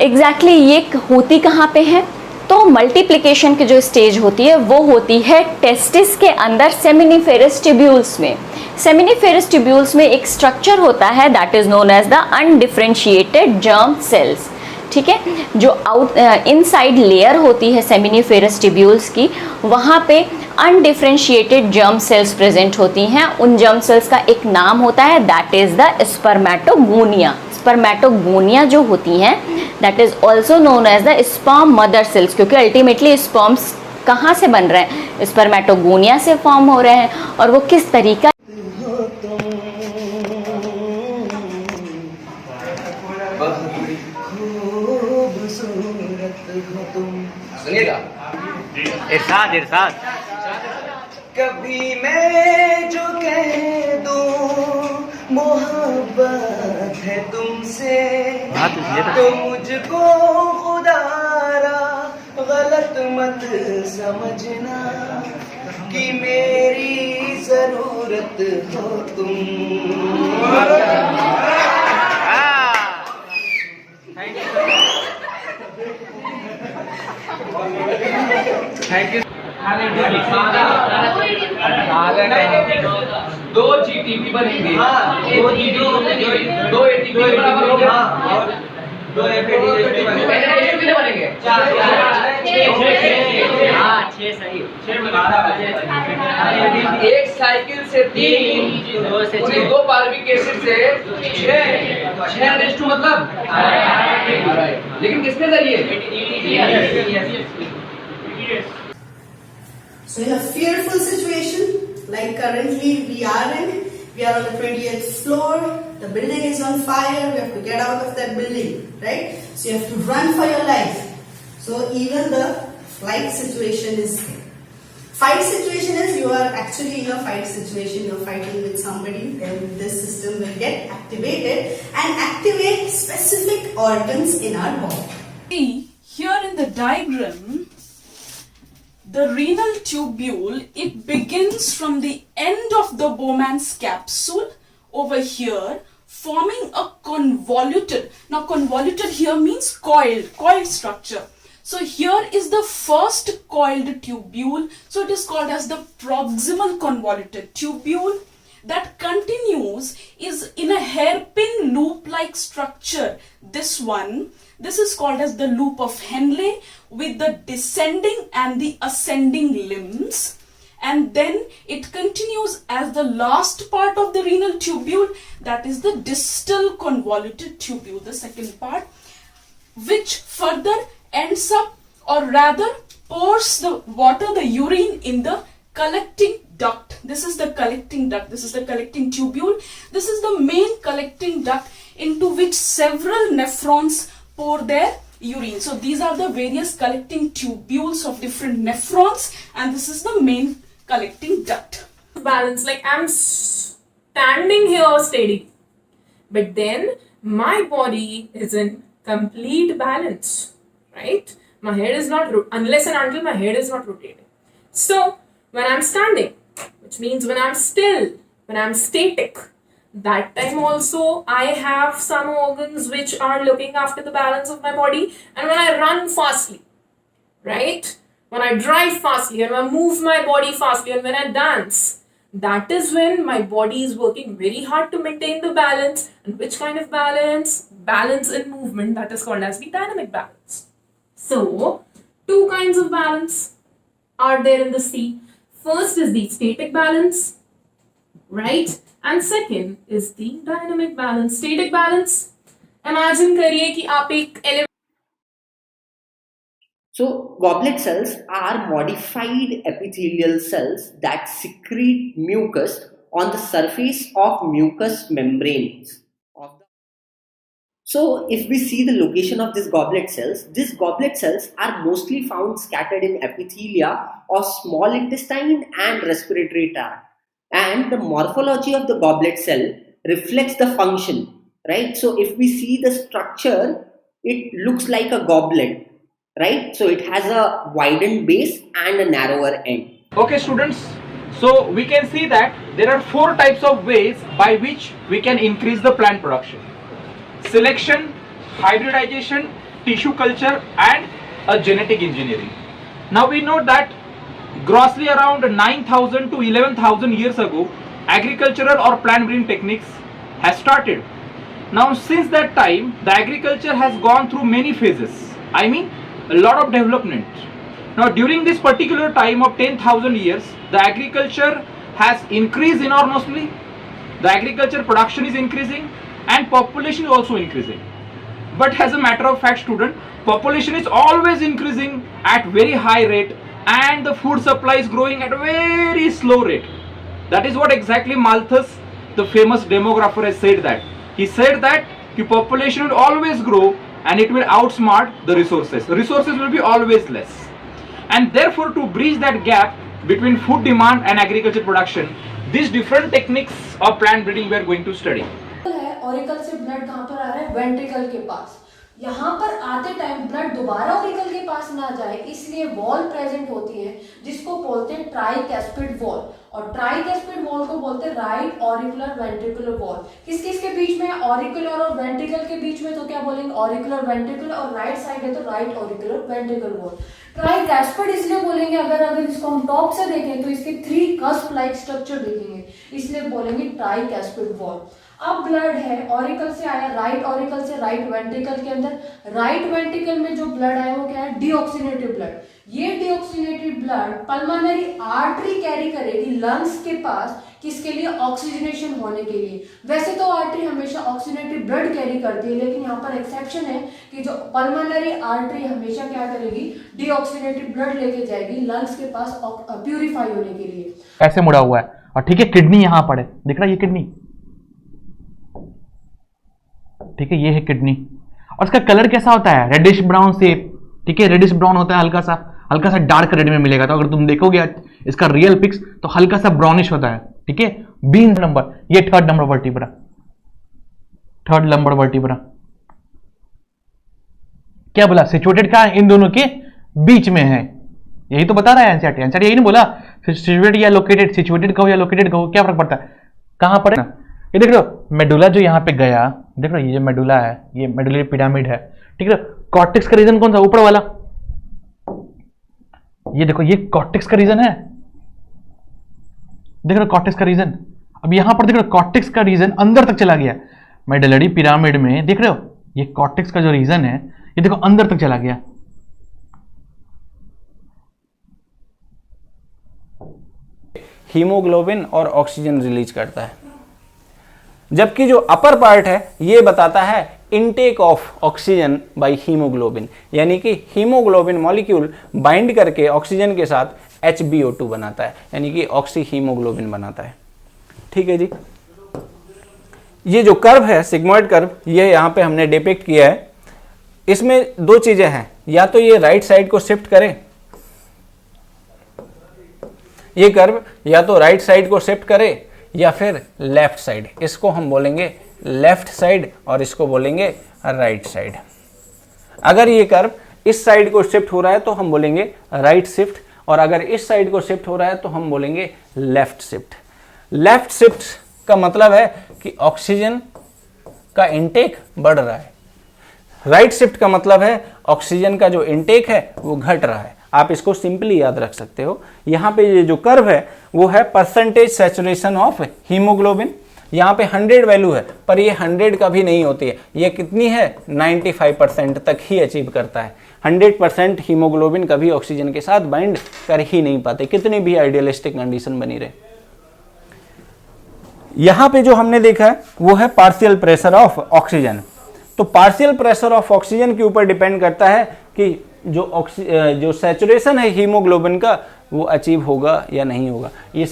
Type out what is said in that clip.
Exactly ये होती कहाँ पे है? तो मल्टीप्लिकेशन की जो स्टेज होती है वो होती है टेस्टिस के अंदर सेमिनिफेरस ट्यूब्यूल्स में। सेमिनिफेरस ट्यूब्यूल्स में एक स्ट्रक्चर होता है that is known as the undifferentiated germ cells. ठीक है, जो इनसाइड लेयर होती है सेमिनिफेरस ट्यूब्यूल्स की, वहाँ पे अनडिफरेंशिएटेड जर्म सेल्स प्रेजेंट होती हैं। उन जर्म सेल्स का एक नाम होता है that is the spermatogonia. Spermatogonia जो होती हैं that is also known as the sperm mother cells, क्योंकि अल्टीमेटली स्पर्म्स कहाँ से बन रहे हैं? स्पर्मेटोगोनिया से फॉर्म हो रहे हैं। और वो किस तरीका इरशाद इरशाद कभी मैं जो कह दूं मोहब्बत है तुमसे तो मुझको खुदारा गलत मत समझना कि मेरी जरूरत हो तुम। Thank you. दो जीटीपी बनेंगे, दो एटीपी बराबर हो गया, दो एफएटीपी बनेंगे, एक साइकिल से 3, दो पार्विक एसिड से 6 मतलब, लेकिन किसके जरिए? So in a fearful situation, like currently we are on the 20th floor, the building is on fire, we have to get out of that building, right? So you have to run for your life. So even the fight situation is you are actually in a fight situation, you're fighting with somebody, then this system will get activated and activate specific organs in our body. See, here in the diagram, the renal tubule, it begins from the end of the Bowman's capsule over here, forming a convoluted. Now convoluted here means coiled structure. So here is the first coiled tubule. So it is called as the proximal convoluted tubule. That continues is in a hairpin loop-like structure. This is called as the loop of Henle with the descending and the ascending limbs. And then it continues as the last part of the renal tubule, that is the distal convoluted tubule, the second part, which further ends up, or rather pours the water, the urine, in the collecting duct. This is the collecting duct. This is the collecting tubule. This is the main collecting duct into which several nephrons pour their urine. So these are the various collecting tubules of different nephrons, and this is the main collecting duct. Balance, like I'm standing here steady, but then my body is in complete balance, right? My head is not, unless and until my head is not rotating. So when I'm standing, which means when I'm still, when I'm static, that time also I have some organs which are looking after the balance of my body. And when I run fastly, right, when I drive fastly, and when I move my body fastly, and when I dance, that is when my body is working very hard to maintain the balance. And which kind of balance? Balance in movement, that is called as the dynamic balance. So two kinds of balance are there in the sea. First is the static balance, right? And second is the dynamic balance. Static balance, imagine करिए कि आप एक So goblet cells are modified epithelial cells that secrete mucus on the surface of mucous membranes. So if we see the location of these goblet cells are mostly found scattered in epithelia of small intestine and respiratory tract. And the morphology of the goblet cell reflects the function, right? So if we see the structure, it looks like a goblet, right? So it has a widened base and a narrower end. Okay students, so we can see that there are 4 types of ways by which we can increase the plant production: selection, hybridization, tissue culture and a genetic engineering. Now we know that grossly around 9,000 to 11,000 years ago, agricultural or plant breeding techniques has started. Now since that time, the agriculture has gone through many phases. I mean, a lot of development. Now during this particular time of 10,000 years, the agriculture has increased enormously. The agriculture production is increasing and population is also increasing. But as a matter of fact, student, population is always increasing at very high rate and the food supply is growing at a very slow rate. That is what exactly Malthus, the famous demographer, has said that. He said that the population will always grow and it will outsmart the resources. The resources will be always less. And therefore, to bridge that gap between food demand and agriculture production, these different techniques of plant breeding we are going to study. Auricle से blood कहाँ पर आ रहा है? Ventricle के पास। यहाँ पर आते time blood दोबारा ऑरिकल के पास ना जाए, इसलिए वॉल प्रेजेंट होती है जिसको बोलते हैं ट्राइकैस्पिड वॉल, और ट्राइकैस्पिड वॉल को बोलते हैं राइट ऑरिकुलर वेंट्रिकुलर वॉल। किस किस के बीच में? ऑरिकुलर और वेंट्रिकल के बीच में, तो क्या बोलेंगे? ऑरिकुलर वेंट्रिकल, और राइट साइड है तो राइट ऑरिकुलर वेंट्रिकल वॉल। ट्राइकैस्पिड इसलिए बोलेंगे, अगर इसको हम टॉप से देखें तो इसके 3 कस्प लाइक स्ट्रक्चर देखेंगे, इसलिए बोलेंगे ट्राइकैस्पिड वॉल। अब ब्लड है ऑरिकल से आया, राइट ऑरिकल से राइट वेंट्रिकल के अंदर। राइट वेंट्रिकल में जो ब्लड आया वो क्या है? Deoxygenated blood. ये deoxygenated blood pulmonary artery carry करेगी लंग्स के पास, किसके लिए? ऑक्सीजनेशन होने के लिए। वैसे तो आर्टरी हमेशा ऑक्सीजनेटेड ब्लड कैरी करती है, लेकिन यहाँ पर एक्सेप्शन है कि जो पल्मोनरी आर्टरी हमेशा क्या करेगी? डीऑक्सीनेटेड ब्लड लेके जाएगी लंग्स के पास प्यूरिफाई होने के लिए। ऐसे मुड़ा हुआ है, और ठीक है किडनी यहाँ पर है, दिख रहा है ये किडनी, ठीक है ये है किडनी। और इसका कलर कैसा होता है? रेडिश ब्राउन से, ठीक है रेडिश ब्राउन होता है, हल्का सा डार्क रेड में मिलेगा। तो अगर तुम देखोगे इसका रियल पिक्स तो हल्का सा ब्राउनिश होता है, ठीक है। बीन नंबर, ये 3rd number vertebra, 3rd number vertebra. क्या बोला? सिचुएटेड का इन दोनों के बीच में है, यही तो बता रहा है एनसीईआरटी। एनसीईआरटी यही नहीं बोला सिचुएटेड या लोकेटेड, सिचुएटेड कहो या लोकेटेड कहो, क्या फर्क पड़ता है? कहां पर है ना? ये देख लो मेडुला जो यहाँ पे गया, देख लो ये जो मेडुला है, ये मेडुलरी पिरामिड है, ठीक है। कॉर्टेक्स का रीजन कौन सा? ऊपर वाला, ये देखो ये कॉर्टेक्स का रीजन है, देख लो कॉर्टेक्स का रीजन। अब यहां पर देख लो कॉर्टेक्स का रीजन अंदर तक चला गया मेडुलरी पिरामिड में, देख रहे हो ये कॉर्टेक्स का जो रीजन है ये देखो अंदर तक चला गया। हीमोग्लोबिन और ऑक्सीजन रिलीज करता है, जबकि जो अपर पार्ट है ये बताता है intake of oxygen by haemoglobin, यानी कि हीमोग्लोबिन मॉलिक्यूल बाइंड करके ऑक्सीजन के साथ HbO2 बनाता है, यानी कि ऑक्सी हीमोग्लोबिन बनाता है। ठीक है जी, ये जो कर्व है सिग्मोइड कर्व, ये यहाँ पे हमने डिपिक्ट किया है। इसमें 2 चीजें हैं, या तो ये राइट साइड को शिफ्ट करे, ये कर्व या तो राइट साइड को शिफ्ट करे या फिर लेफ्ट साइड। इसको हम बोलेंगे लेफ्ट साइड और इसको बोलेंगे राइट साइड। अगर ये कर्व इस साइड को शिफ्ट हो रहा है तो हम बोलेंगे राइट शिफ्ट, और अगर इस साइड को शिफ्ट हो रहा है तो हम बोलेंगे लेफ्ट शिफ्ट। लेफ्ट शिफ्ट का मतलब है कि ऑक्सीजन का इनटेक बढ़ रहा है, राइट शिफ्ट का मतलब है ऑक्सीजन का जो इनटेक है वो घट रहा है। आप इसको सिंपली याद रख सकते हो। यहाँ पे ये जो कर्व है वो है परसेंटेज सैचुरेशन ऑफ हीमोग्लोबिन। यहाँ पे 100 वैल्यू है, पर ये 100 कभी नहीं होती है, ये कितनी है 95% तक ही अचीव करता है। 100% हीमोग्लोबिन कभी ऑक्सीजन के साथ बाइंड कर ही नहीं पाते, कितनी भी आइडियलिस्टिक कंडीशन बनी रहे। यहाँ पे जो हमने देखा है वो है पार्शियल प्रेशर ऑफ ऑक्सीजन। तो पार्शियल प्रेशर ऑफ ऑक्सीजन के ऊपर डिपेंड करता है कि जो सैचुरेशन है हीमोग्लोबिन का वो अचीव होगा या नहीं होगा। ये